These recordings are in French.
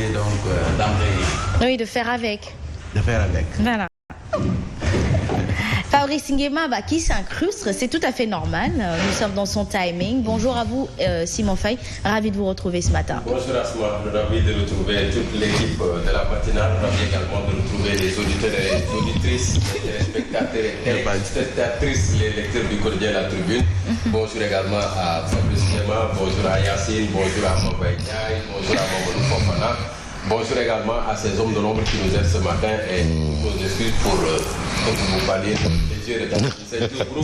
décidé donc d'embrayer. Oui, de faire avec. De faire avec. Voilà. Fabrice Nguema, qui s'incruste, c'est tout à fait normal. Nous sommes dans son timing. Bonjour à vous, Simon Faye. Ravi de vous retrouver ce matin. Bonjour Asma, ravi de retrouver toute l'équipe de la matinale. Ravi également de retrouver les auditeurs et les auditrices, les téléspectateurs et téléspectatrices, les lecteurs du quotidien La Tribune. Bonjour également à Fabrice Nguema, bonjour à Yacine, bonjour à Mbaye Ndiaye, bonjour à Mamadou Fofana. Bonjour également à ces hommes de l'ombre qui nous aident ce matin et nos excuses pour vous parler des yeux retard.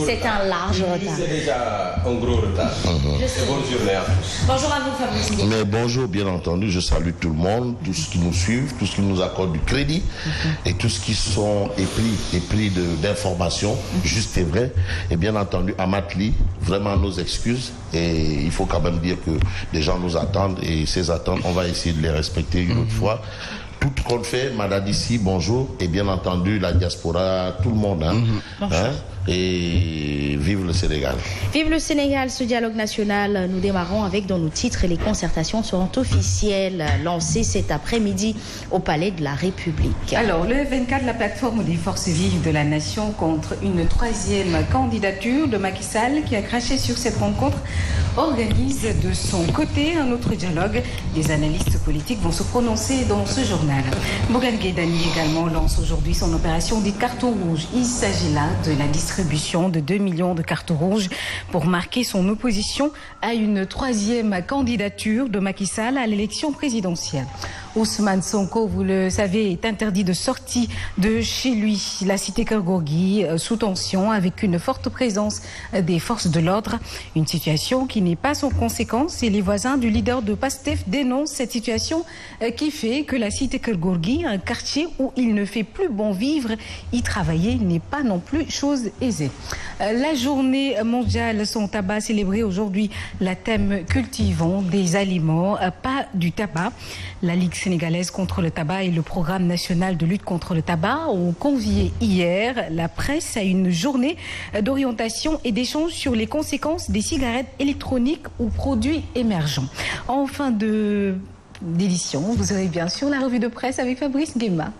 C'est un large retard. C'est déjà un gros retard. Et bonne journée à tous. Bonjour à vous, Fabrice Nguema. Mais bonjour, bien entendu, je salue tout le monde, tous ceux qui nous suivent, tous ceux qui nous accordent du crédit et tous ceux qui sont épris d'informations justes et vraies. Et bien entendu, à Matli, vraiment nos excuses. Et il faut quand même dire que les gens nous attendent et ces attentes, on va essayer de les respecter une autre fois. Tout compte fait, Madame ici, bonjour. Et bien entendu, la diaspora, tout le monde. Et vive le Sénégal. Vive le Sénégal, ce dialogue national. Nous démarrons avec dans nos titres et les concertations seront officielles lancées cet après-midi au Palais de la République. Alors, le 24, la plateforme des forces vives de la nation contre une troisième candidature de Macky Sall qui a craché sur cette rencontre organise de son côté un autre dialogue. Des analystes politiques vont se prononcer dans ce journal. Bougane Gueye Dany également lance aujourd'hui son opération des cartons rouges. Il s'agit là de la distribution de 2 millions de cartons rouges pour marquer son opposition à une troisième candidature de Macky Sall à l'élection présidentielle. Ousmane Sonko, vous le savez, est interdit de sortie de chez lui. La cité Keur Gorgui sous tension avec une forte présence des forces de l'ordre. Une situation qui n'est pas sans conséquence et les voisins du leader de PASTEF dénoncent cette situation qui fait que la cité Keur Gorgui, un quartier où il ne fait plus bon vivre, y travailler n'est pas non plus chose aisée. La journée mondiale sans tabac célébrée aujourd'hui. La thème cultivons des aliments, pas du tabac. La Ligue sénégalaise contre le tabac et le programme national de lutte contre le tabac ont convié hier la presse à une journée d'orientation et d'échange sur les conséquences des cigarettes électroniques ou produits émergents. En fin d'édition, vous aurez bien sûr la revue de presse avec Fabrice Nguema.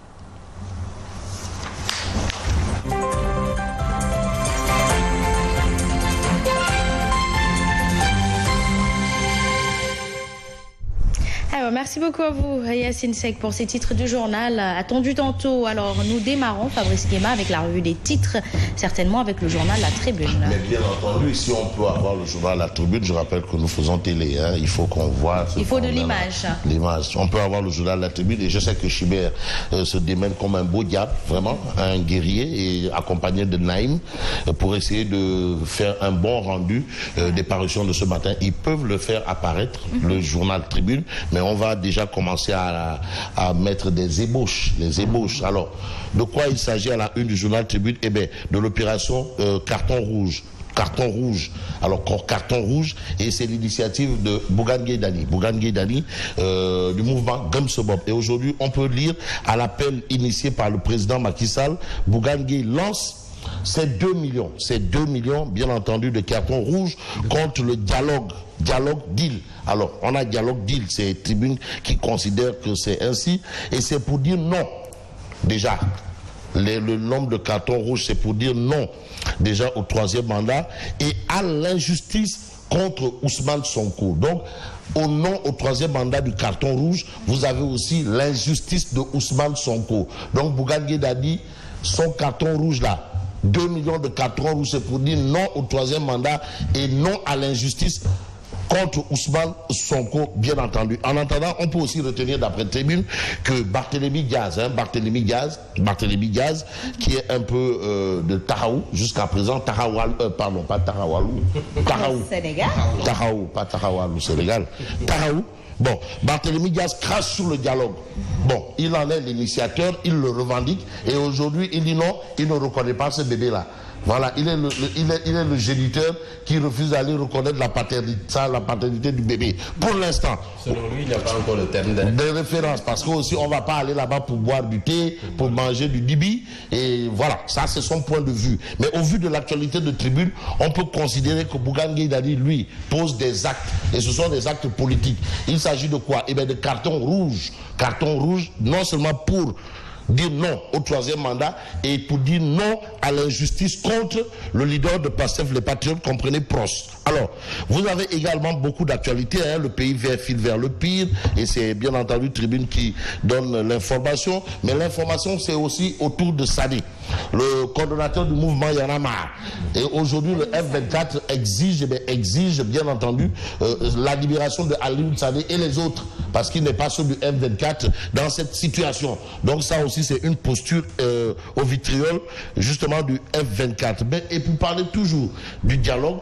Alors, merci beaucoup à vous, Yacine Seck, pour ces titres du journal attendus tantôt. Alors, nous démarrons, Fabrice Nguema, avec la revue des titres, certainement avec le journal La Tribune. Mais bien entendu, si on peut avoir le journal La Tribune, je rappelle que nous faisons télé, il faut qu'on voit... Il faut de l'image. L'image. On peut avoir le journal La Tribune et je sais que Chibert se démène comme un beau diable, vraiment, un guerrier, et accompagné de Naïm, pour essayer de faire un bon rendu des parutions de ce matin. Ils peuvent le faire apparaître, le journal Tribune, mais on va déjà commencer à mettre des ébauches, les ébauches. Alors, de quoi il s'agit à la une du journal Tribune? Eh bien, de l'opération carton rouge. Carton rouge. Alors, carton rouge, et c'est l'initiative de Bougane Gueye Dany. Bougane Gueye Dany, du mouvement Gumsebop. Et aujourd'hui, on peut lire à l'appel initié par le président Macky Sall, Bougane Gueye lance ces 2 millions, bien entendu, de cartons rouges contre le dialogue deal. Alors, on a dialogue deal, c'est Tribune qui considère que c'est ainsi, et c'est pour dire non. Déjà, le nombre de cartons rouges, c'est pour dire non, déjà au 3e mandat, et à l'injustice contre Ousmane Sonko. Donc, au non au 3e mandat du carton rouge, vous avez aussi l'injustice de Ousmane Sonko. Donc, Bougane Gueye Dany, son carton rouge là, 2 millions de cartons rouges, c'est pour dire non au 3e mandat et non à l'injustice contre Ousmane Sonko, bien entendu. En attendant, on peut aussi retenir d'après Tribune que Barthélémy Diaz, qui est un peu de Tahaou jusqu'à présent, Sénégal. Sénégal. Tahaou. Bon, Barthélémy Diaz crache sur le dialogue. Bon, il en est l'initiateur, il le revendique, et aujourd'hui, il dit non, il ne reconnaît pas ce bébé-là. Voilà, il est le géniteur qui refuse d'aller reconnaître la paternité du bébé. Pour l'instant. Selon lui, il n'y a pas encore le terme de référence. Parce qu'aussi, on ne va pas aller là-bas pour boire du thé, pour manger du dibi. Et voilà, ça c'est son point de vue. Mais au vu de l'actualité de Tribune, on peut considérer que Bougane Gueye Dany, lui, pose des actes. Et ce sont des actes politiques. Il s'agit de quoi? Eh bien, de carton rouge. Carton rouge, non seulement pour dire non au troisième mandat et pour dire non à l'injustice contre le leader de PASTEF, les Patriotes, comprenez Pros. Alors, vous avez également beaucoup d'actualités, hein, le pays file vers le pire, et c'est bien entendu Tribune qui donne l'information, mais l'information c'est aussi autour de Sadi, le coordonnateur du mouvement Y en a marre. Et aujourd'hui, le F24 exige bien entendu la libération de Aliou Sadi et les autres, parce qu'il n'est pas seul du F24 dans cette situation. Donc ça aussi, c'est une posture au vitriol, justement, du F24. Et pour parler toujours du dialogue,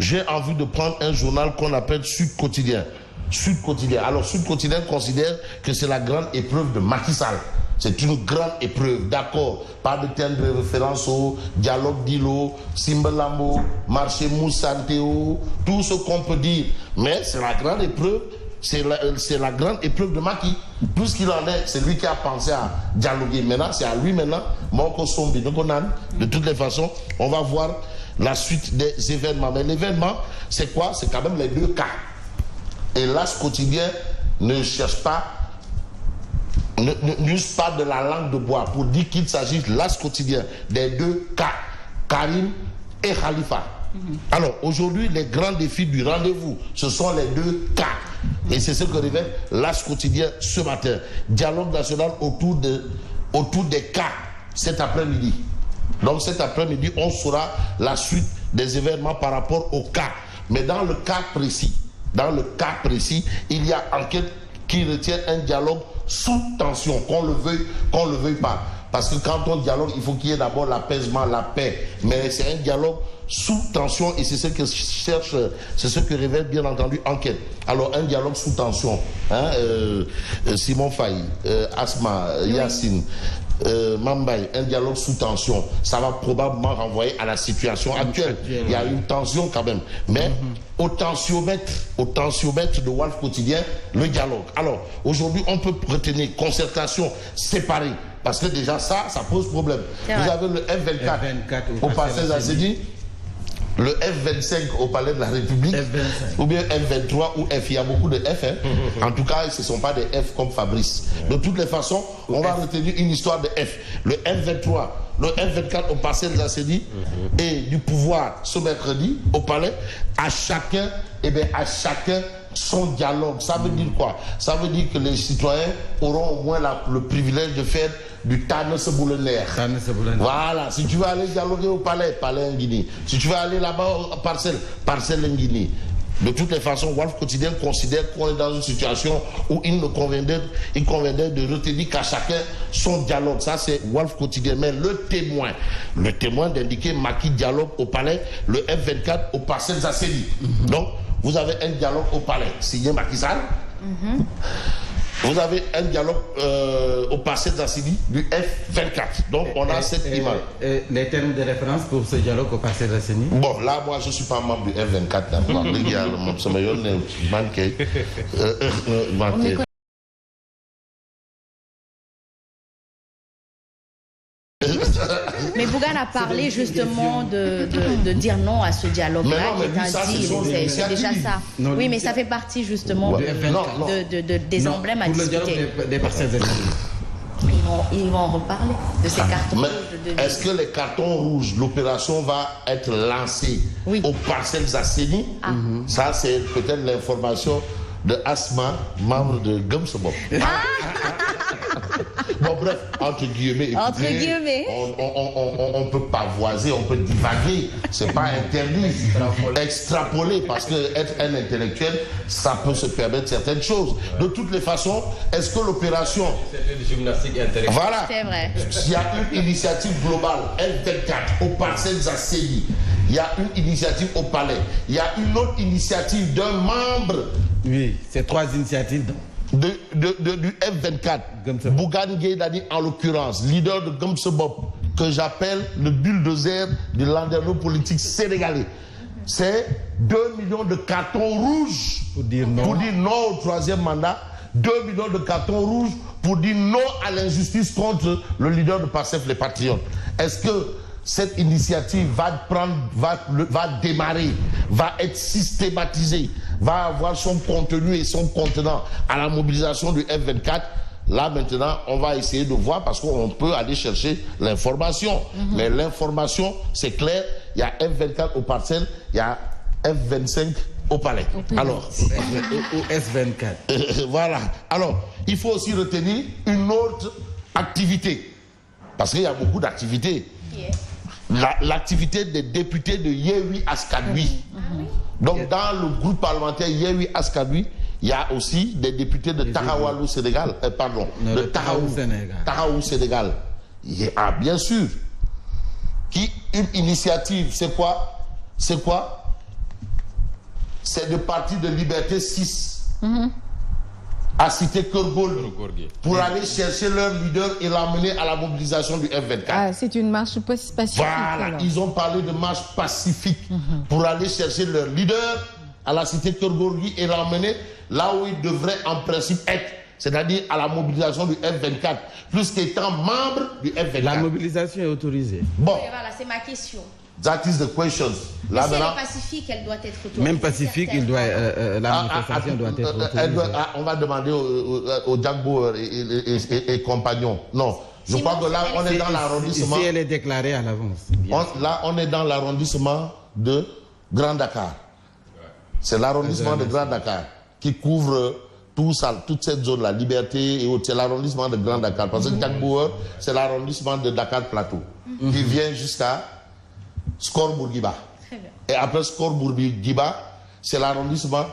j'ai envie de prendre un journal qu'on appelle Sud Quotidien. Sud Quotidien. Alors, Sud Quotidien considère que c'est la grande épreuve de Macky Sall. C'est une grande épreuve, d'accord. Pas de terme de référence au dialogue d'Ilo, Simbalambo, marché Moussanteo, tout ce qu'on peut dire. Mais c'est la grande épreuve. C'est la grande épreuve de Macky. Tout ce qu'il en est, c'est lui qui a pensé à dialoguer. Maintenant, c'est à lui maintenant. De toutes les façons, on va voir la suite des événements. Mais l'événement, c'est quoi? C'est quand même les deux cas. Et là, ce quotidien ne cherche pas, n'use pas de la langue de bois pour dire qu'il s'agit, là, ce quotidien, des deux cas, Karim et Khalifa. Alors, aujourd'hui, les grands défis du rendez-vous, ce sont les deux cas. Et c'est ce que révèle l'As quotidien ce matin. Dialogue national autour des cas cet après-midi. Donc cet après-midi, on saura la suite des événements par rapport au cas. Mais dans le cas précis, il y a enquête qui retient un dialogue sous tension, qu'on le veuille pas. Parce que quand on dialogue, il faut qu'il y ait d'abord l'apaisement, la paix. Mais c'est un dialogue sous tension et c'est ce que cherche, c'est ce que révèle bien entendu enquête. Alors un dialogue sous tension, hein, Simon Faye, Asma, Yacine, Mambaye, un dialogue sous tension, ça va probablement renvoyer à la situation actuelle. Il y a une tension quand même, mais au tensiomètre de Walf Quotidien, le dialogue. Alors aujourd'hui, on peut retenir concertation séparée, parce que déjà ça pose problème. Vous avez le F24 au Parcelles Assainies, le F25 au Palais de la République, F25. Ou bien F23 ou F. Il y a beaucoup de F. Hein. En tout cas, ce ne sont pas des F comme Fabrice. De toutes les façons, on va retenir une histoire de F. Le F23, le F24 au Parcelles Assainies et du pouvoir ce mercredi au Palais, à chacun son dialogue. Ça veut dire quoi? Ça veut dire que les citoyens auront au moins le privilège de faire du Tane Seboulener. Voilà, si tu veux aller dialoguer au Palais Nguini. Si tu veux aller là-bas au Parcelles Nguini. De toutes les façons, Walf Quotidien considère qu'on est dans une situation où il convenait de retenir qu'à chacun son dialogue. Ça, c'est Walf Quotidien. Mais le témoin d'indiquer Macky dialogue au Palais, le F24 au Parcelles Assainies. Donc, vous avez un dialogue au Palais, signé Macky Sall. Vous avez un dialogue au Parcelles Assainies du F24. Donc, on a cette image. Les termes de référence pour ce dialogue au Parcelles Assainies? Bon, là, moi, je ne suis pas membre du F24. Mais Bougane a parlé justement de dire non à ce dialogue-là. C'est déjà ça. Non, oui, mais ça fait partie justement des emblèmes à discuter. Pour le dialogue des Parcelles Assainies. Ils vont en reparler de ces cartons rouges. Est-ce que les cartons rouges, l'opération va être lancée aux Parcelles Assainies? Ça, c'est peut-être l'information de Asma, membre de Gumsebop. Bon, bref, entre guillemets, on peut pavoiser, on peut divaguer, c'est pas interdit. Extrapoler, parce que être un intellectuel, ça peut se permettre certaines choses. De toutes les façons, est-ce que l'opération... C'est gymnastique intellectuelle. Voilà. C'est vrai. Il y a une initiative globale, F24, aux Parcelles Assainies. Il y a une initiative au Palais. Il y a une autre initiative d'un membre. Oui, c'est 3 initiatives. Du F24, Bougane Gueye Dany en l'occurrence, leader de Gumsebop, que j'appelle le bulldozer du landerneau politique sénégalais. C'est 2 millions de cartons rouges pour dire non au troisième mandat, 2 millions de cartons rouges pour dire non à l'injustice contre le leader de PASTEF, les Patriotes. Est-ce que cette initiative va démarrer, va être systématisée, va avoir son contenu et son contenant à la mobilisation du F24? Là, maintenant, on va essayer de voir parce qu'on peut aller chercher l'information. Mais l'information, c'est clair, il y a F24 au parcelle, il y a F25 au palais. Alors, au S24. Voilà. Alors, il faut aussi retenir une autre activité. Parce qu'il y a beaucoup d'activités. L'activité des députés de Yehui Askanui. Donc, dans le groupe parlementaire Yehui Askanui, il y a aussi des députés de Tarawalou Sénégal, de Tahaou Sénégal. Bien sûr. Une initiative, c'est quoi? C'est de parti de Liberté 6 à Cité Keur-Gorgui pour aller chercher leur leader et l'emmener à la mobilisation du F24. Ah, c'est une marche pacifique. Voilà, alors. Ils ont parlé de marche pacifique pour aller chercher leur leader à la Cité Keur-Gorgui et l'emmener là où il devrait en principe être, c'est-à-dire à la mobilisation du F24, plus qu'étant membre du F24. La mobilisation est autorisée. Bon. Et voilà, c'est ma question. That is the question. Là, si elle est pacifique, elle doit être autorisée. Même pacifique, la manifestation doit être autorisée. On va demander aux Djagbo et compagnons. Non. Je crois que là, on est dans l'arrondissement. Si elle est déclarée à l'avance. Là, on est dans l'arrondissement de Grand Dakar. C'est l'arrondissement de Grand Dakar qui couvre toute cette zone, la Liberté et autres. C'est l'arrondissement de Grand Dakar. Parce que Djagbo, c'est l'arrondissement de Dakar Plateau qui vient jusqu'à Skor-Bourguiba. Et après Skor-Bourguiba, c'est l'arrondissement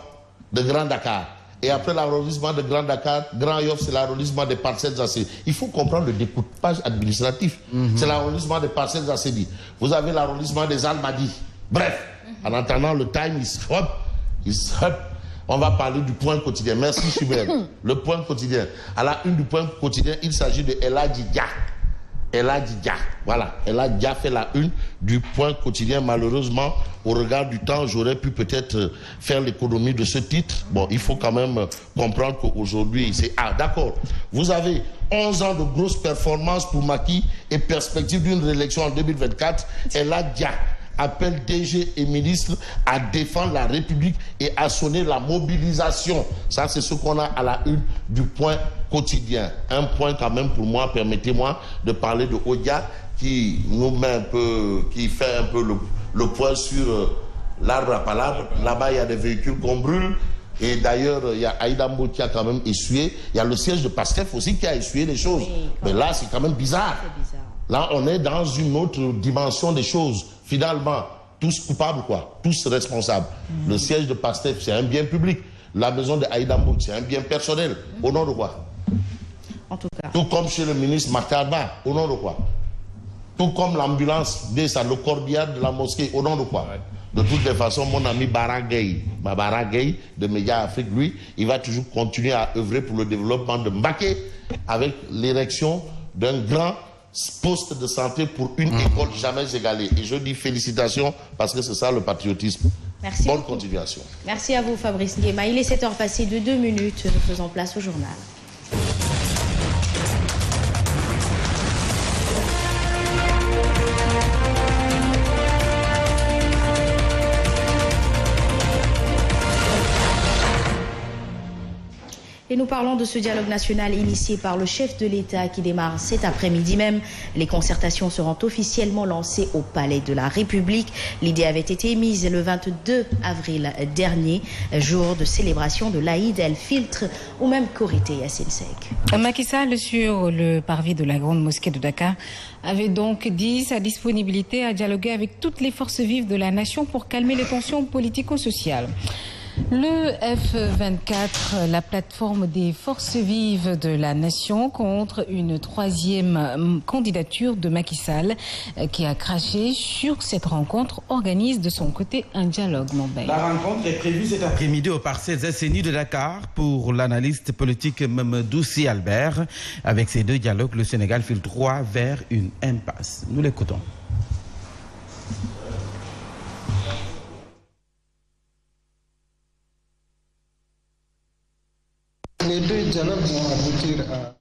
de Grand Dakar. Et après l'arrondissement de Grand Dakar, Grand Yoff, c'est l'arrondissement des Parcelles Assédies. Il faut comprendre le découpage administratif. C'est l'arrondissement des Parcelles Assédies. Vous avez l'arrondissement des Almadies. Bref, en attendant, le time is up. On va parler du point quotidien. Merci Chimère. Le point quotidien. À la une du point quotidien, il s'agit de Eladji Dia. Eladji Dia. Voilà. Eladji Dia fait la une du point quotidien. Malheureusement, au regard du temps, j'aurais pu peut-être faire l'économie de ce titre. Bon, il faut quand même comprendre qu'aujourd'hui, c'est... Ah, d'accord. Vous avez 11 ans de grosses performances pour Macky et perspective d'une réélection en 2024. Eladji Dia appelle DG et ministre à défendre la République et à sonner la mobilisation. Ça, c'est ce qu'on a à la une du point quotidien. Un point quand même pour moi, permettez-moi de parler de Odia qui nous met un peu, qui fait un peu le point sur l'arbre à palabre. Là-bas, il y a des véhicules qu'on brûle. Et d'ailleurs, il y a Aïda Mbo qui a quand même essuyé. Il y a le siège de PASTEF aussi qui a essuyé les choses. Oui, mais là, c'est quand même bizarre. Là, on est dans une autre dimension des choses. Finalement, tous coupables, quoi. Tous responsables. Le siège de PASTEF, c'est un bien public. La maison de Aïda Mbo, c'est un bien personnel. Au nom de quoi? En tout cas. Tout comme chez le ministre Makarba. Au nom de quoi? Tout comme l'ambulance, le corbillard de la mosquée. Au nom de quoi? De toutes les façons, mon ami Baragay de Média Afrique, lui, il va toujours continuer à œuvrer pour le développement de Mbaké avec l'érection d'un grand poste de santé pour une école jamais égalée. Et je dis félicitations parce que c'est ça le patriotisme. Merci. Bonne continuation. Merci à vous Fabrice Nguema. Il est 7h passé de 2 minutes. Nous faisons place au journal. Et nous parlons de ce dialogue national initié par le chef de l'État qui démarre cet après-midi même. Les concertations seront officiellement lancées au Palais de la République. L'idée avait été émise le 22 avril dernier, jour de célébration de l'Aïd el-Filtre ou même Korité Yassine Seck. Macky Sall, sur le parvis de la grande mosquée de Dakar, avait donc dit sa disponibilité à dialoguer avec toutes les forces vives de la nation pour calmer les tensions politico-sociales. Le F24, la plateforme des forces vives de la nation, contre une troisième candidature de Macky Sall qui a craché sur cette rencontre, organise de son côté un dialogue. La rencontre est prévue cet après-midi aux Parcelles Assainies de Dakar pour l'analyste politique Mamadou Sy Albert. Avec ces deux dialogues, le Sénégal file droit vers une impasse. Nous l'écoutons. Les deux dialogues vont aboutir à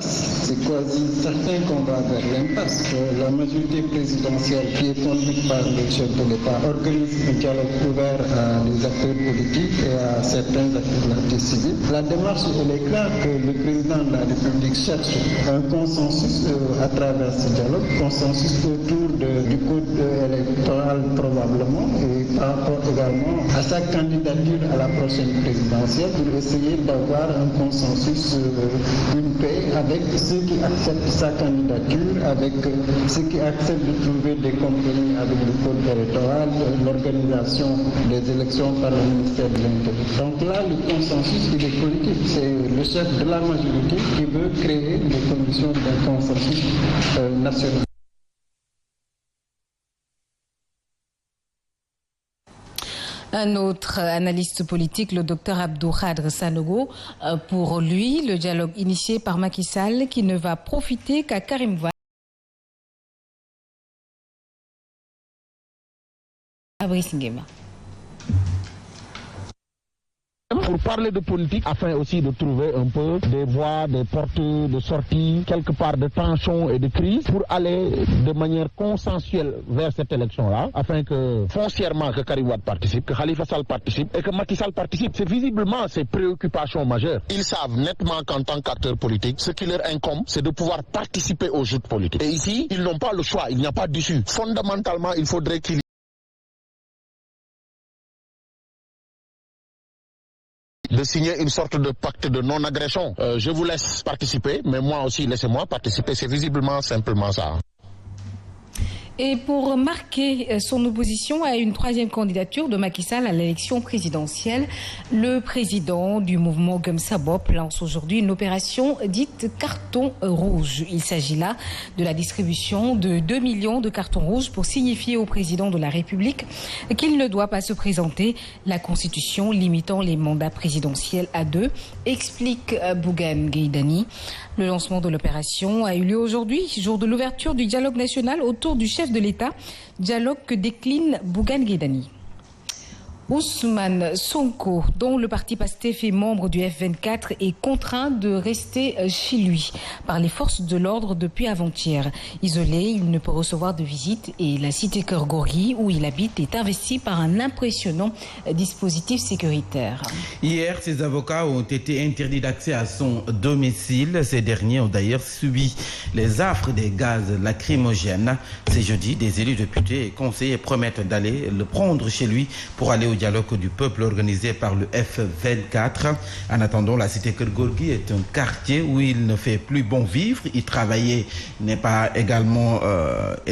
c'est quasi certain qu'on va vers l'impasse. La majorité présidentielle qui est conduite par le chef de l'État organise un dialogue ouvert à des acteurs politiques et à certains acteurs de la société civile. La démarche, elle est claire que le président de la République cherche un consensus à travers ce dialogue, consensus autour du code électoral probablement et par rapport également à sa candidature à la prochaine présidentielle pour essayer d'avoir un consensus, une paix avec ceux qui acceptent sa candidature, avec ceux qui acceptent de trouver des compromis avec le code électoral, l'organisation des élections par le ministère de l'Intérieur. Donc là, le consensus, il est politique. C'est le chef de la majorité qui veut créer les conditions d'un consensus national. Un autre analyste politique, le docteur Abdou Khadre Sanogo, pour lui, le dialogue initié par Macky Sall qui ne va profiter qu'à Karim Wade. Pour parler de politique, afin aussi de trouver un peu des voies, des portes de sortie, quelque part de tension et de crise, pour aller de manière consensuelle vers cette élection-là, afin que foncièrement que Karim Wade participe, que Khalifa Sall participe et que Macky Sall participe. C'est visiblement ses préoccupations majeures. Ils savent nettement qu'en tant qu'acteurs politiques, ce qui leur incombe, c'est de pouvoir participer aux joutes politiques. Et ici, ils n'ont pas le choix, il n'y a pas d'issue. Fondamentalement, il faudrait qu'il de signer une sorte de pacte de non-agression. Je vous laisse participer, mais moi aussi, laissez-moi participer. C'est visiblement simplement ça. Et pour marquer son opposition à une troisième candidature de Macky Sall à l'élection présidentielle, le président du mouvement Gumsabop lance aujourd'hui une opération dite carton rouge. Il s'agit là de la distribution de 2 millions de cartons rouges pour signifier au président de la République qu'il ne doit pas se présenter, la Constitution limitant les mandats présidentiels à 2, explique Bougane Gueye Dany. Le lancement de l'opération a eu lieu aujourd'hui, jour de l'ouverture du dialogue national autour du chef de l'État, dialogue que décline Bougane Gueye Dany. Ousmane Sonko, dont le parti PASTEF est membre du F24, est contraint de rester chez lui par les forces de l'ordre depuis avant-hier. Isolé, il ne peut recevoir de visite et la cité Keur Gorgui, où il habite, est investie par un impressionnant dispositif sécuritaire. Hier, ses avocats ont été interdits d'accès à son domicile. Ces derniers ont d'ailleurs subi les affres des gaz lacrymogènes. C'est jeudi, des élus, députés et conseillers promettent d'aller le prendre chez lui pour aller au dialogue du peuple organisé par le F24. En attendant, la cité Keur Gorgui est un quartier où il ne fait plus bon vivre. Y travailler n'est pas également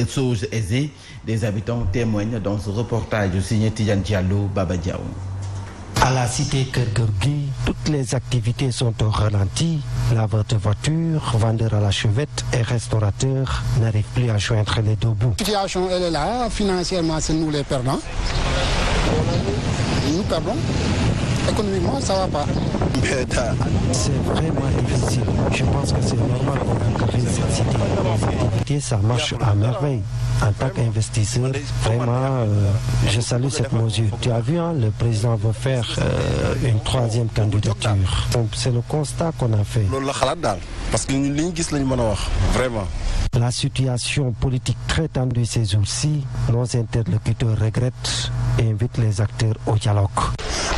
chose aisée. Des habitants témoignent dans ce reportage signé Tidiane Diallo, Baba Diaw. À la cité Keur Gorgui, toutes les activités sont au ralenti. Laveurs de voitures, vendeurs à la chevette et restaurateurs n'arrivent plus à joindre les deux bouts. La situation, elle est là. Financièrement, c'est nous les perdants. Nous perdons. Économiquement, ça va pas. C'est vraiment difficile. Je pense que c'est normal qu'on crée cette cité. Ça marche à merveille. En tant qu'investisseur, vraiment, je salue cette mesure. Tu as vu, le président veut faire une troisième candidature. Donc, c'est le constat qu'on a fait. Parce que nous, vraiment. La situation politique très tendue ces jours-ci, nos interlocuteurs regrettent et invitent les acteurs au dialogue.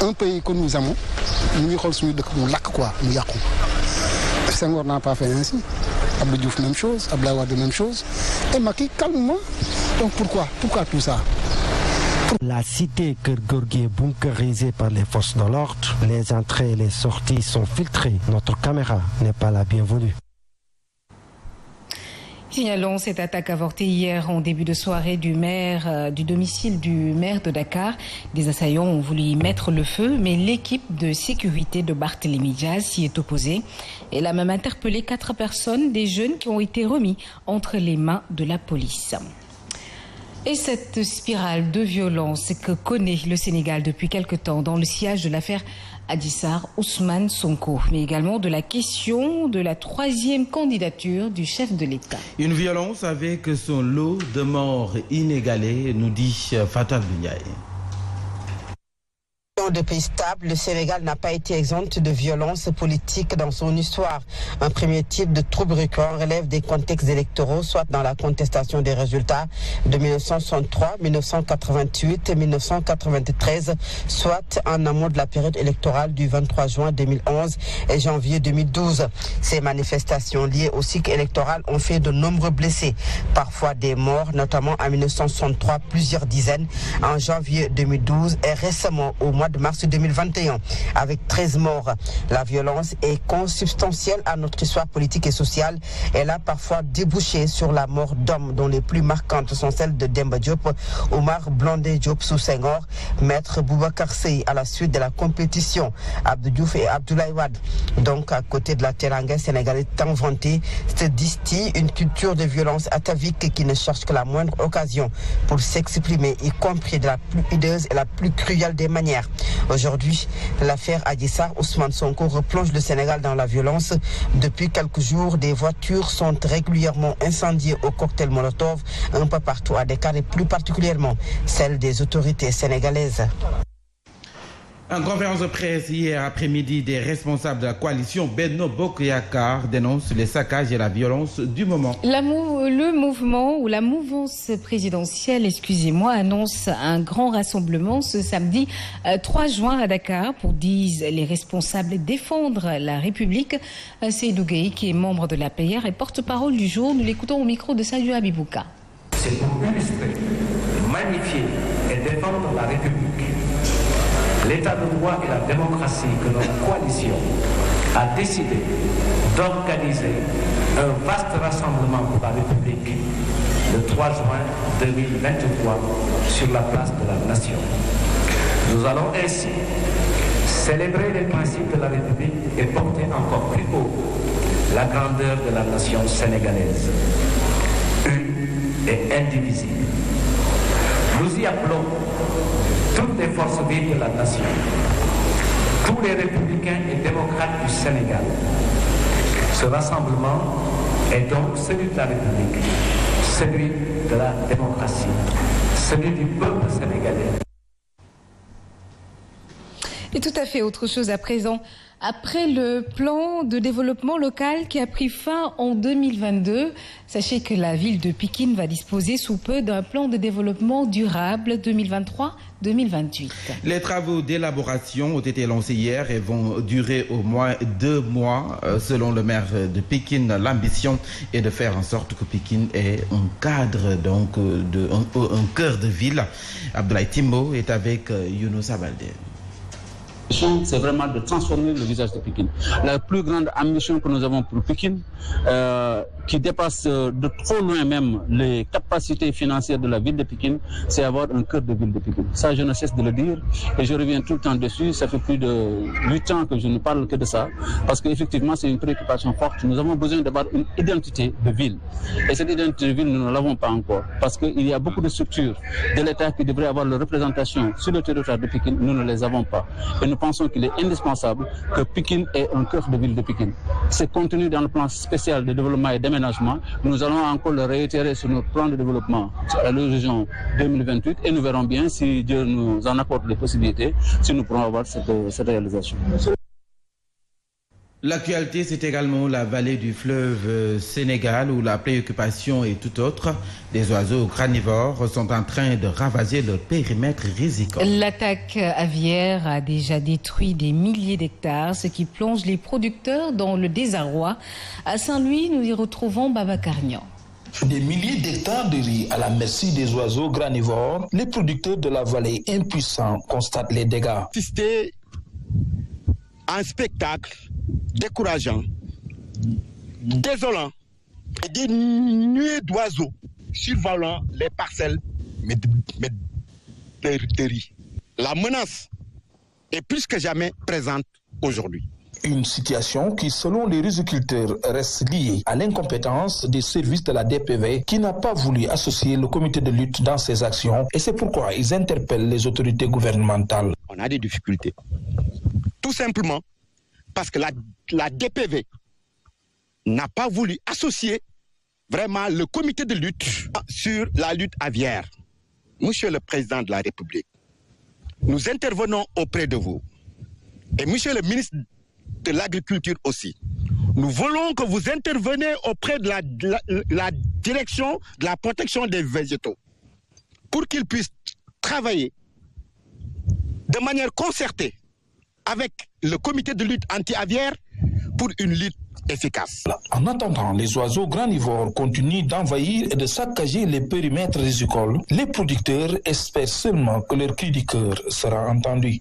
Un pays que nous aimons, nous Senghor n'a pas fait ainsi. Abdou Diouf, même chose. Abdoulaye Wade, même chose. Et Macky, calmement. Donc pourquoi tout ça? La cité Keur Gorgui est bunkerisée par les forces de l'ordre. Les entrées et les sorties sont filtrées. Notre caméra n'est pas la bienvenue. Signalons cette attaque avortée hier en début de soirée du domicile du maire de Dakar. Des assaillants ont voulu y mettre le feu, mais l'équipe de sécurité de Barthélémy Diaz s'y est opposée. Elle a même interpellé 4 personnes, des jeunes qui ont été remis entre les mains de la police. Et cette spirale de violence que connaît le Sénégal depuis quelque temps dans le sillage de l'affaire Adji Sarr, Ousmane Sonko, mais également de la question de la 3e candidature du chef de l'État. Une violence avec son lot de morts inégalés, nous dit Fatal Bunyaï. De pays stable, le Sénégal n'a pas été exempt de violences politiques dans son histoire. Un premier type de trouble récurrent relève des contextes électoraux, soit dans la contestation des résultats de 1963, 1988 et 1993, soit en amont de la période électorale du 23 juin 2011 et janvier 2012. Ces manifestations liées au cycle électoral ont fait de nombreux blessés, parfois des morts, notamment en 1963, plusieurs dizaines, en janvier 2012 et récemment au mois de mars 2021, avec 13 morts. La violence est consubstantielle à notre histoire politique et sociale. Elle a parfois débouché sur la mort d'hommes dont les plus marquantes sont celles de Demba Diop, Omar Blondin Diop sous Senghor, Maître Boubacar Seye à la suite de la compétition, Abdou Diouf et Abdoulaye Wade. Donc à côté de la teranga sénégalaise tant vantée, se distille une culture de violence atavique qui ne cherche que la moindre occasion pour s'exprimer, y compris de la plus hideuse et la plus cruelle des manières. Aujourd'hui, l'affaire Adji Sarr, Ousmane Sonko replonge le Sénégal dans la violence. Depuis quelques jours, des voitures sont régulièrement incendiées au cocktail Molotov un peu partout à Dakar et plus particulièrement celle des autorités sénégalaises. En conférence de presse hier après-midi, des responsables de la coalition Benno Bokk Yakaar dénoncent les saccages et la violence du moment. Le mouvement ou la mouvance présidentielle, annonce un grand rassemblement ce samedi 3 juin à Dakar pour, disent les responsables, défendre la République. Seydou Gueye, qui est membre de l'APR et porte-parole du jour, nous l'écoutons au micro de Sadio Abibouka. C'est pour illustrer, magnifier et défendre la République, l'état de droit et la démocratie que notre coalition a décidé d'organiser un vaste rassemblement pour la République le 3 juin 2023 sur la place de la Nation. Nous allons ainsi célébrer les principes de la République et porter encore plus haut la grandeur de la nation sénégalaise, une et indivisible. Nous y appelons toutes les forces vives de la nation, tous les républicains et démocrates du Sénégal. Ce rassemblement est donc celui de la République, celui de la démocratie, celui du peuple sénégalais. Et tout à fait autre chose à présent. Après le plan de développement local qui a pris fin en 2022, sachez que la ville de Pikine va disposer sous peu d'un plan de développement durable 2023-2028. Les travaux d'élaboration ont été lancés hier et vont durer au moins 2 mois. Selon le maire de Pikine, l'ambition est de faire en sorte que Pikine ait un cadre, donc un cœur de ville. Abdoulaye Timbo est avec Younousa Baldé. C'est vraiment de transformer le visage de Pikine. La plus grande ambition que nous avons pour Pikine, qui dépasse de trop loin même les capacités financières de la ville de Pikine, c'est avoir un cœur de ville de Pikine. Ça, je ne cesse de le dire et je reviens tout le temps dessus. Ça fait plus de 8 ans que je ne parle que de ça, parce qu'effectivement, c'est une préoccupation forte. Nous avons besoin d'avoir une identité de ville. Et cette identité de ville, nous ne l'avons pas encore, parce qu'il y a beaucoup de structures de l'État qui devraient avoir leur représentation sur le territoire de Pikine. Nous ne les avons pas. Et nous pensons qu'il est indispensable que Pikine ait un cœur de ville de Pikine. C'est contenu dans le plan spécial de développement et d'aménagement. Nous allons encore le réitérer sur notre plan de développement à l'horizon 2028 et nous verrons bien si Dieu nous en apporte les possibilités, si nous pourrons avoir cette réalisation. L'actualité, c'est également la vallée du fleuve Sénégal où la préoccupation est tout autre. Des oiseaux granivores sont en train de ravager le périmètre risicole. L'attaque aviaire a déjà détruit des milliers d'hectares, ce qui plonge les producteurs dans le désarroi. À Saint-Louis, nous y retrouvons Babacar Niang. Des milliers d'hectares de riz à la merci des oiseaux granivores, les producteurs de la vallée impuissants constatent les dégâts. C'était un spectacle décourageant, désolant et des nuées d'oiseaux survolant les parcelles de riz. La menace est plus que jamais présente aujourd'hui. Une situation qui, selon les riziculteurs, reste liée à l'incompétence des services de la DPV qui n'a pas voulu associer le comité de lutte dans ses actions et c'est pourquoi ils interpellent les autorités gouvernementales. On a des difficultés. Tout simplement parce que la DPV n'a pas voulu associer vraiment le comité de lutte sur la lutte aviaire. Monsieur le Président de la République, nous intervenons auprès de vous. Et Monsieur le ministre de l'Agriculture aussi. Nous voulons que vous interveniez auprès de la direction de la protection des végétaux pour qu'ils puissent travailler de manière concertée avec le comité de lutte anti-aviaire pour une lutte efficace. En attendant, les oiseaux granivores continuent d'envahir et de saccager les périmètres rizicoles. Les producteurs espèrent seulement que leur cri du cœur sera entendu.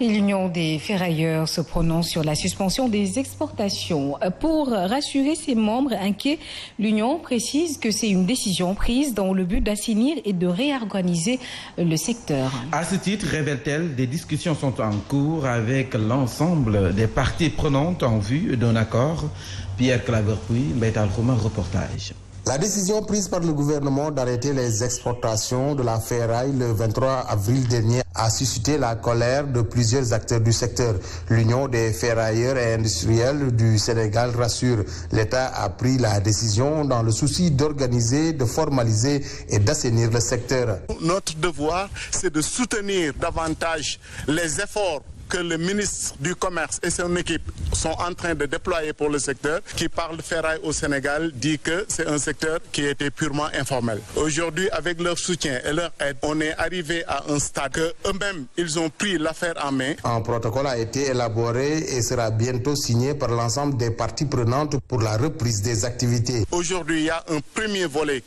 L'Union des ferrailleurs se prononce sur la suspension des exportations. Pour rassurer ses membres inquiets, l'Union précise que c'est une décision prise dans le but d'assainir et de réorganiser le secteur. À ce titre, révèle-t-elle, des discussions sont en cours avec l'ensemble des parties prenantes en vue d'un accord. Pierre Claverpuy, Bétal Romain, reportage. La décision prise par le gouvernement d'arrêter les exportations de la ferraille le 23 avril dernier a suscité la colère de plusieurs acteurs du secteur. L'Union des ferrailleurs et industriels du Sénégal rassure. L'État a pris la décision dans le souci d'organiser, de formaliser et d'assainir le secteur. Notre devoir, c'est de soutenir davantage les efforts que le ministre du Commerce et son équipe sont en train de déployer pour le secteur, qui parle de ferraille au Sénégal, dit que c'est un secteur qui était purement informel. Aujourd'hui, avec leur soutien et leur aide, on est arrivé à un stade que eux-mêmes, ils ont pris l'affaire en main. Un protocole a été élaboré et sera bientôt signé par l'ensemble des parties prenantes pour la reprise des activités. Aujourd'hui, il y a un premier volet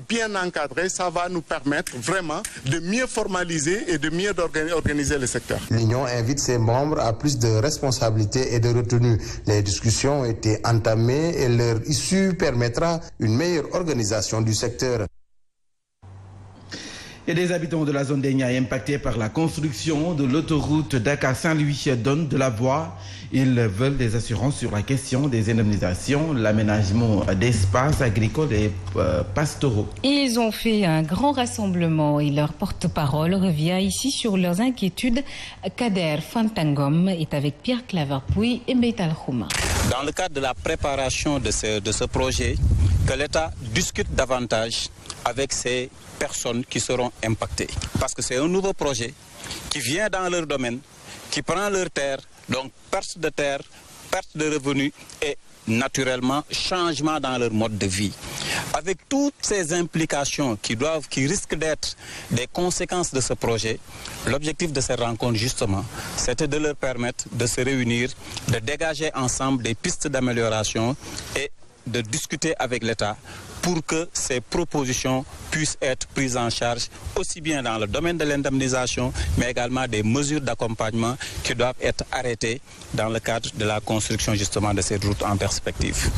bien encadré, ça va nous permettre vraiment de mieux formaliser et de mieux organiser le secteur. L'Union invite ses membres à plus de responsabilités et de retenue. Les discussions ont été entamées et leur issue permettra une meilleure organisation du secteur. Et des habitants de la zone des Niayes impactés par la construction de l'autoroute Dakar-Saint-Louis donnent de la voix. Ils veulent des assurances sur la question des indemnisations, l'aménagement d'espaces agricoles et pastoraux. Ils ont fait un grand rassemblement et leur porte-parole revient ici sur leurs inquiétudes. Kader Fantangom est avec Pierre Claverpuy et Bétal Romain. Dans le cadre de la préparation de ce projet, que l'État discute davantage avec ces personnes qui seront impactées. Parce que c'est un nouveau projet qui vient dans leur domaine, qui prend leur terre, donc perte de terre, perte de revenus et naturellement changement dans leur mode de vie. Avec toutes ces implications qui risquent d'être des conséquences de ce projet, l'objectif de cette rencontre justement, c'était de leur permettre de se réunir, de dégager ensemble des pistes d'amélioration et de discuter avec l'État pour que ces propositions puissent être prises en charge aussi bien dans le domaine de l'indemnisation, mais également des mesures d'accompagnement qui doivent être arrêtées dans le cadre de la construction justement de cette route en perspective.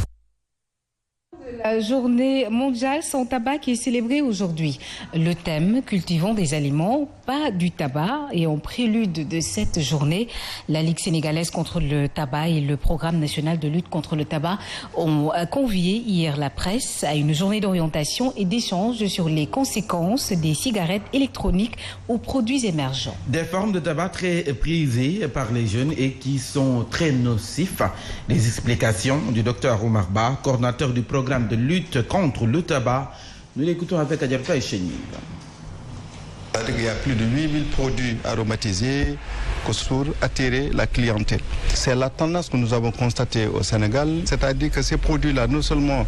La journée mondiale sans tabac qui est célébrée aujourd'hui. Le thème, cultivons des aliments, pas du tabac. Et en prélude de cette journée, la Ligue sénégalaise contre le tabac et le Programme national de lutte contre le tabac ont convié hier la presse à une journée d'orientation et d'échange sur les conséquences des cigarettes électroniques aux produits émergents. Des formes de tabac très prisées par les jeunes et qui sont très nocifs. Les explications du docteur Omar Ba, coordinateur du programme de lutte contre le tabac. Nous l'écoutons avec Adjabta et Chénil. Il y a plus de 8000 produits aromatisés pour attirer la clientèle. C'est la tendance que nous avons constatée au Sénégal, c'est-à-dire que ces produits-là, non seulement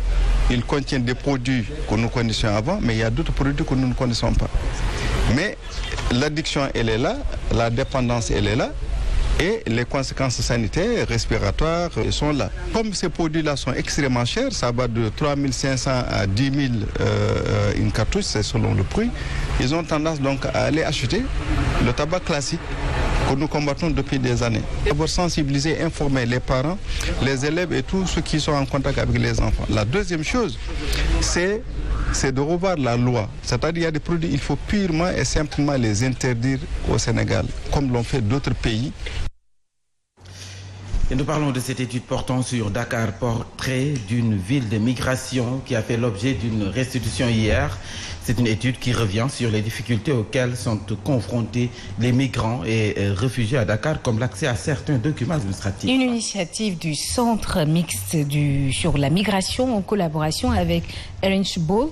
ils contiennent des produits que nous connaissions avant, mais il y a d'autres produits que nous ne connaissons pas. Mais l'addiction, elle est là, la dépendance, elle est là. Et les conséquences sanitaires, respiratoires sont là. Comme ces produits-là sont extrêmement chers, ça va de 3500 à 10 000 une cartouche, c'est selon le prix, ils ont tendance donc à aller acheter le tabac classique que nous combattons depuis des années. D'abord sensibiliser, informer les parents, les élèves et tous ceux qui sont en contact avec les enfants. La deuxième chose, c'est de revoir la loi. C'est-à-dire qu'il y a des produits, il faut purement et simplement les interdire au Sénégal, comme l'ont fait d'autres pays. Et nous parlons de cette étude portant sur Dakar, portrait d'une ville de migration qui a fait l'objet d'une restitution hier. C'est une étude qui revient sur les difficultés auxquelles sont confrontés les migrants et réfugiés à Dakar, comme l'accès à certains documents administratifs. Une initiative du Centre mixte sur la migration en collaboration avec Orange Bowl.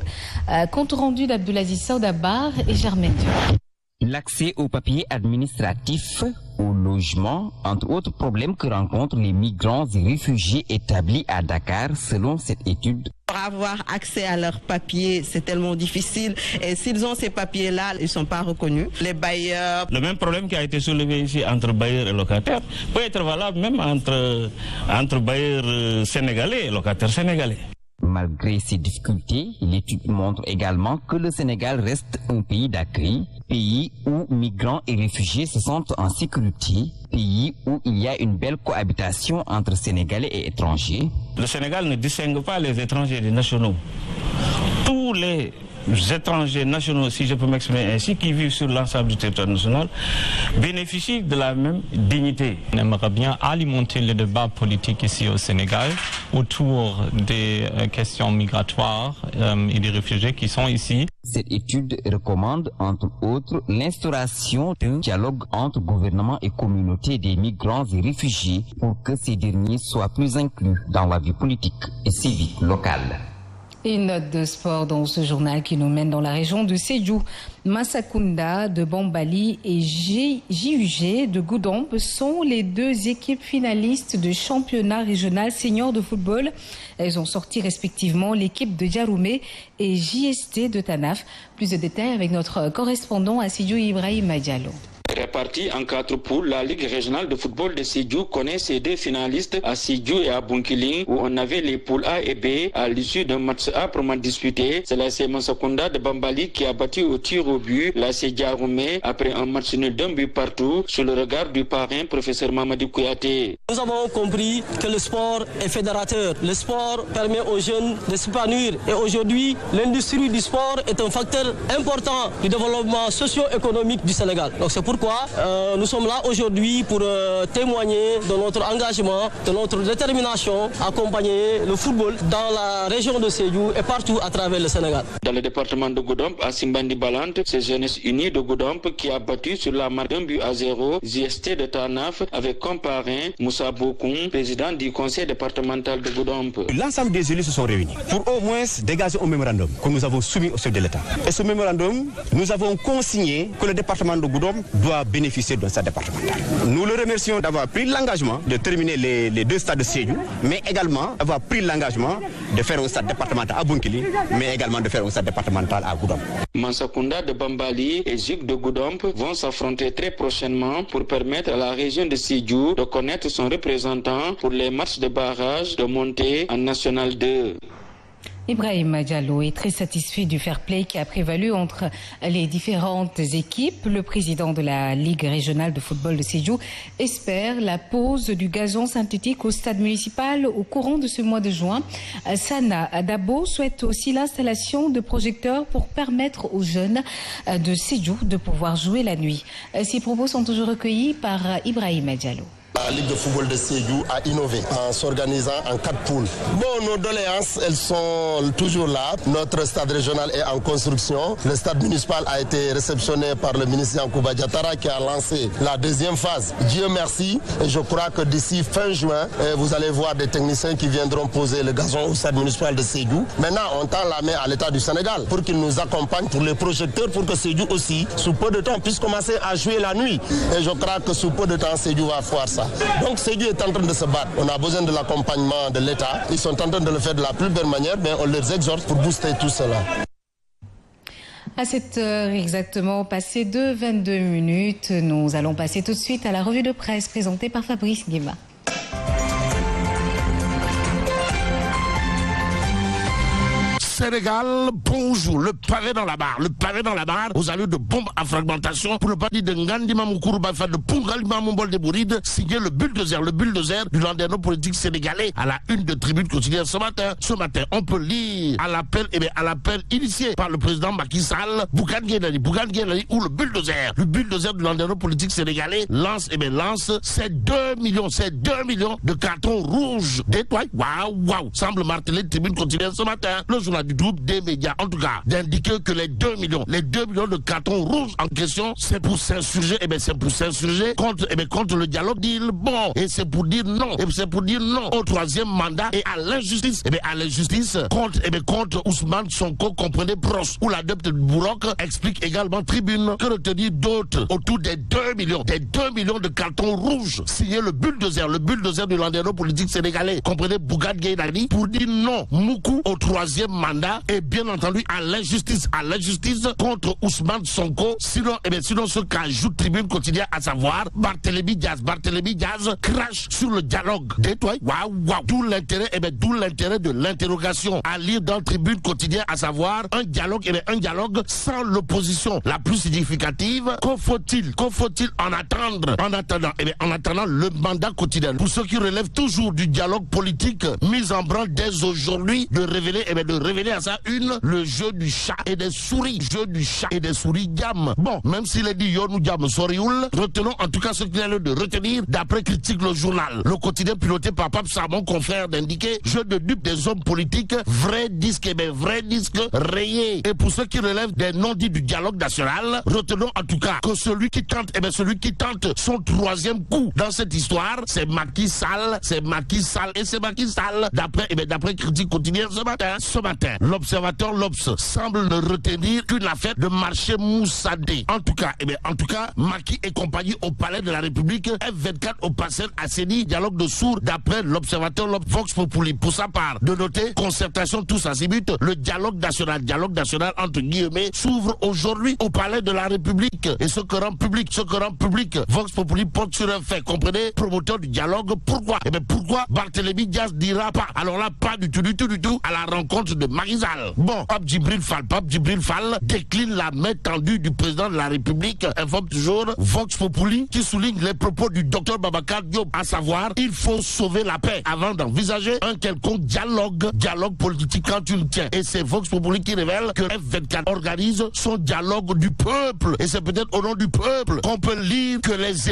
Compte rendu d'Abdoulaziz Saoudabar et Germaine Diop. L'accès aux papiers administratifs, au logement, entre autres problèmes que rencontrent les migrants et réfugiés établis à Dakar, selon cette étude. Pour avoir accès à leurs papiers, c'est tellement difficile. Et s'ils ont ces papiers-là, ils ne sont pas reconnus. Les bailleurs... Le même problème qui a été soulevé ici entre bailleurs et locataires peut être valable même entre bailleurs sénégalais et locataires sénégalais. Malgré ces difficultés, l'étude montre également que le Sénégal reste un pays d'accueil, pays où migrants et réfugiés se sentent en sécurité, pays où il y a une belle cohabitation entre Sénégalais et étrangers. Le Sénégal ne distingue pas les étrangers des nationaux. Tous les étrangers nationaux, si je peux m'exprimer ainsi, qui vivent sur l'ensemble du territoire national, bénéficient de la même dignité. On aimerait bien alimenter le débat politique ici au Sénégal autour des questions migratoires et des réfugiés qui sont ici. Cette étude recommande, entre autres, l'instauration d'un dialogue entre gouvernement et communauté des migrants et réfugiés pour que ces derniers soient plus inclus dans la vie politique et civique locale. Une note de sport dans ce journal qui nous mène dans la région de Sédhiou. Massacounda de Bambali et JUG de Goudomp sont les deux équipes finalistes du championnat régional senior de football. Elles ont sorti respectivement l'équipe de Diaroumé et JST de Tanaf. Plus de détails avec notre correspondant à Sédhiou, Ibrahim Diallo. Répartis en 4 poules, la Ligue régionale de football de Sédhiou connaît ses deux finalistes à Sédhiou et à Bunkiling, où on avait les poules A et B à l'issue d'un match âprement disputé. C'est la Massacounda de Bambali qui a battu au tir au but la Diaroumé après un match nul d'un but partout, sous le regard du parrain, professeur Mamadi Kouyaté. Nous avons compris que le sport est fédérateur. Le sport permet aux jeunes de s'épanouir. Et aujourd'hui, l'industrie du sport est un facteur important du développement socio-économique du Sénégal. Donc c'est pourquoi nous sommes là aujourd'hui pour témoigner de notre engagement, de notre détermination à accompagner le football dans la région de Sédhiou et partout à travers le Sénégal. Dans le département de Goudomp, à Simbandi Balante, c'est Jeunesse Unie de Goudomp qui a battu sur la marque d'un but à 0 JST de Tanaf avec comme parrain Moussa Bokoum, président du conseil départemental de Goudomp. L'ensemble des élus se sont réunis pour au moins dégager un mémorandum que nous avons soumis au chef de l'État. Et ce mémorandum, nous avons consigné que le département de Goudomp doit bénéficier d'un stade départemental. Nous le remercions d'avoir pris l'engagement de terminer les deux stades de Sédhiou, mais également d'avoir pris l'engagement de faire un stade départemental à Bunkili, mais également de faire un stade départemental à Goudomp. Mansakunda de Bambali et Zik de Goudomp vont s'affronter très prochainement pour permettre à la région de Sédhiou de connaître son représentant pour les matchs de barrage de montée en National 2. Ibrahim Diallo est très satisfait du fair play qui a prévalu entre les différentes équipes. Le président de la Ligue régionale de football de Sédhiou espère la pose du gazon synthétique au stade municipal au courant de ce mois de juin. Sana Dabo souhaite aussi l'installation de projecteurs pour permettre aux jeunes de Sédhiou de pouvoir jouer la nuit. Ces propos sont toujours recueillis par Ibrahim Diallo. La Ligue de football de Sédhiou a innové en s'organisant en 4 poules. Bon, nos doléances, elles sont toujours là. Notre stade régional est en construction. Le stade municipal a été réceptionné par le ministre Yankouba Diattara qui a lancé la deuxième phase. Dieu merci. Et je crois que d'ici fin juin, vous allez voir des techniciens qui viendront poser le gazon au stade municipal de Sédhiou. Maintenant, on tend la main à l'État du Sénégal pour qu'il nous accompagne pour les projecteurs pour que Sédhiou aussi, sous peu de temps, puisse commencer à jouer la nuit. Et je crois que sous peu de temps, Sédhiou va voir ça. Donc Sédhiou est en train de se battre. On a besoin de l'accompagnement de l'État. Ils sont en train de le faire de la plus belle manière, mais on les exhorte pour booster tout cela. À cette heure exactement, passé de 22 minutes, nous allons passer tout de suite à la revue de presse présentée par Fabrice Guéma. Sénégal, bonjour. Le pavé dans la barre. Le pavé dans la barre aux allures de bombes à fragmentation, pour ne pas dire de Ngandi Mamoukuru Bafa, de Pungalima Mombol de Bouride, signé le bulldozer du landerneau politique sénégalais à la une de Tribune quotidienne ce matin. Ce matin, on peut lire à l'appel initié par le président Macky Sall, Bougane Gueye Dany, ou le bulldozer du landerneau politique sénégalais lance ces 2 millions de cartons rouges d'étoiles. Waouh, semble marteler Tribune quotidienne ce matin. Le journal du groupe des médias, en tout cas, d'indiquer que les 2 millions de cartons rouges en question, c'est pour s'insurger, contre le dialogue deal. Bon, et c'est pour dire non, au troisième mandat et à l'injustice, contre Ousmane Sonko, comprenez Pros, où l'adepte du Bourroc explique également Tribune que retenir d'autres autour des 2 millions de cartons rouges, signé le bulldozer du landerneau politique sénégalais, comprenez Bougane Gueye Dany, pour dire non, Moukou, au troisième mandat, et bien entendu à l'injustice contre Ousmane Sonko. Sinon ce qu'ajoute Tribune quotidien, à savoir Barthélémy Diaz crache sur le dialogue d'étoiles. Waouh, d'où l'intérêt de l'interrogation à lire dans Tribune quotidien, à savoir un dialogue sans l'opposition la plus significative. Qu'en faut-il en attendant le mandat quotidien, pour ceux qui relèvent toujours du dialogue politique mis en branle dès aujourd'hui, de révéler à sa une le jeu du chat et des souris, gamme. Bon, même s'il est dit Yonou Diam Sorioul, retenons en tout cas ce qu'il a lieu de retenir d'après Critique le journal. Le quotidien piloté par Pape Samon, confrère, d'indiquer jeu de dupe des hommes politiques, vrai disque rayé. Et pour ceux qui relèvent des non-dits du dialogue national, retenons en tout cas que celui qui tente son troisième coup dans cette histoire, c'est Macky Sall, d'après Critique quotidien ce matin. L'observateur L'Obs semble ne retenir qu'une affaire de marché Moussadé. En tout cas, Macky et compagnie au palais de la République, F24 au Passel Asseni, dialogue de sourds d'après l'observateur Vox Populi. Pour sa part, de noter, concertation tous azimuts, le dialogue national entre guillemets, s'ouvre aujourd'hui au palais de la République. Et ce que rend public, Vox Populi porte sur un fait, comprenez, promoteur du dialogue. Pourquoi Barthélémy Diaz dira pas, alors là, pas du tout, à la rencontre de Macky Sall. Bon, Pape Djibril Fall décline la main tendue du président de la République, informe toujours Vox Populi, qui souligne les propos du docteur Babacar Diop, à savoir, il faut sauver la paix avant d'envisager un quelconque dialogue politique quand tu le tiens. Et c'est Vox Populi qui révèle que F24 organise son dialogue du peuple. Et c'est peut-être au nom du peuple qu'on peut lire que les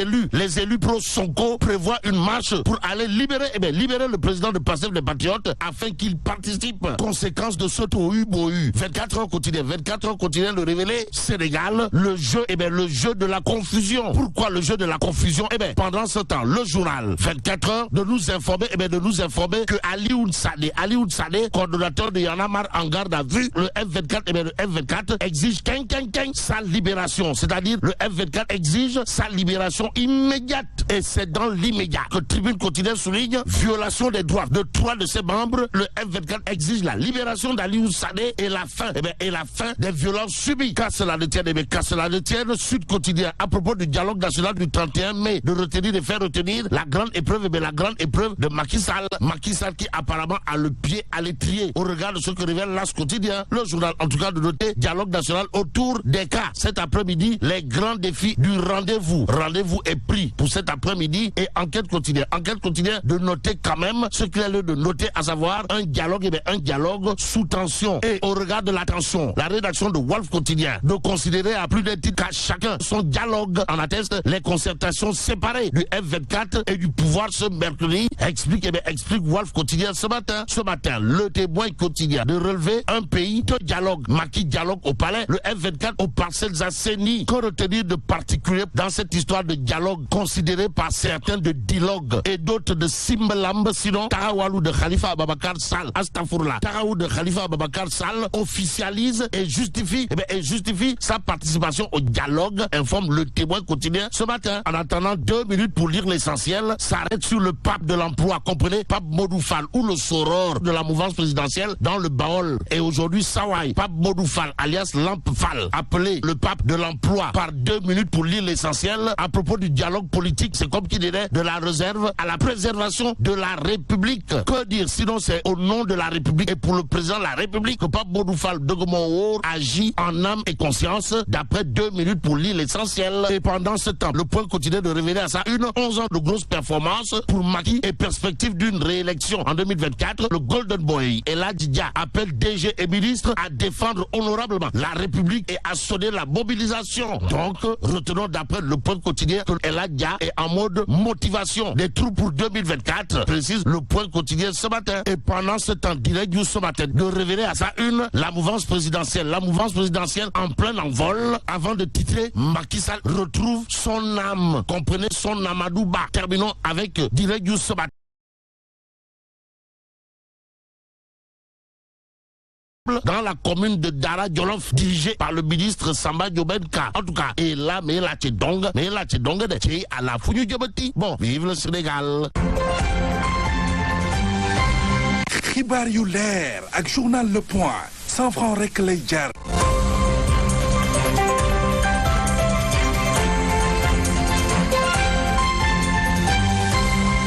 élus pro Sonko prévoient une marche pour aller libérer le président de Pastef des Patriotes afin qu'il participe. Conséquence de ce tohu bohu. 24 heures quotidien de révéler Sénégal, le jeu de la confusion. Pourquoi le jeu de la confusion? Pendant ce temps, le journal 24 heures de nous informer que Alioune Sadé, coordonnateur de Y'en a marre en garde à vue, le F24 exige sa libération. C'est-à-dire, le F24 exige sa libération immédiate. Et c'est dans l'immédiat que Tribune quotidienne souligne violation des droits de 3 de ses membres. Le F24 exige la libération d'Alioune Sadé et la fin des violences subies. Qu'à cela ne tienne, Sud Quotidien, à propos du dialogue national du 31 mai, de faire retenir la grande épreuve de Macky Sall. Macky Sall qui apparemment a le pied à l'étrier au regard de ce que révèle l'As quotidien. Le journal, en tout cas, de noter dialogue national autour des cas. Cet après-midi, les grands défis du rendez-vous. Rendez-vous est pris pour cet après-midi et enquête quotidienne de noter quand même ce qu'il y a lieu de noter, à savoir un dialogue sous tension. Et au regard de la tension, la rédaction de Wolf Quotidien de considérer à plus d'un titre qu'à chacun son dialogue en atteste les concertations séparées du F24 et du pouvoir ce mercredi, explique Wolf Quotidien ce matin. Le Témoin quotidien de relever un pays de dialogue. Macky dialogue au palais, le F24 aux Parcelles Asseni. Que retenir de particulier dans cette histoire de dialogue considéré par certains de dialogue et d'autres de Simbalamb, sinon Tarawalou de Khalifa Ababacar Sall, officialise et justifie sa participation au dialogue, informe le Témoin quotidien ce matin. En attendant 2 minutes pour lire l'essentiel, s'arrête sur le pape de l'emploi, comprenez, Pape Modou Fall ou le soror de la mouvance présidentielle dans le Baol. Et aujourd'hui, Sawai, Pape Modou Fall, alias Lamp Fall, appelé le pape de l'emploi, par 2 minutes pour lire l'essentiel à propos du dialogue politique. C'est comme qu'il dirait de la réserve à la préservation de la République. Que dire sinon c'est au nom de la République et pour le président président de la République que Pape Bodoufal Degomowor agit en âme et conscience d'après 2 minutes pour lire l'essentiel. Et pendant ce temps, le Point continue de révéler à sa une 11 ans de grosses performances pour Macky et perspective d'une réélection en 2024. Le Golden Boy El Hadji Dia appelle DG et ministre à défendre honorablement la République et à sonner la mobilisation. Donc, retenons d'après le Point quotidien que El Hadji Dia est en mode motivation des troupes pour 2024, précise le Point quotidien ce matin. Et pendant ce temps, direct du ce matin, de révéler à sa une la mouvance présidentielle en plein envol, avant de titrer Macky Sall retrouve son âme. Comprenez son Amadouba. Terminons avec direct du ce matin. Dans la commune de Dara Djolof, dirigée par le ministre Samba Diobenka. En tout cas, et là, mais là, c'est donc de chez à la Founou Djobati. Bon, vive le Sénégal. Xibaar yu leer ak journal Le Point 100 francs rek lay jar.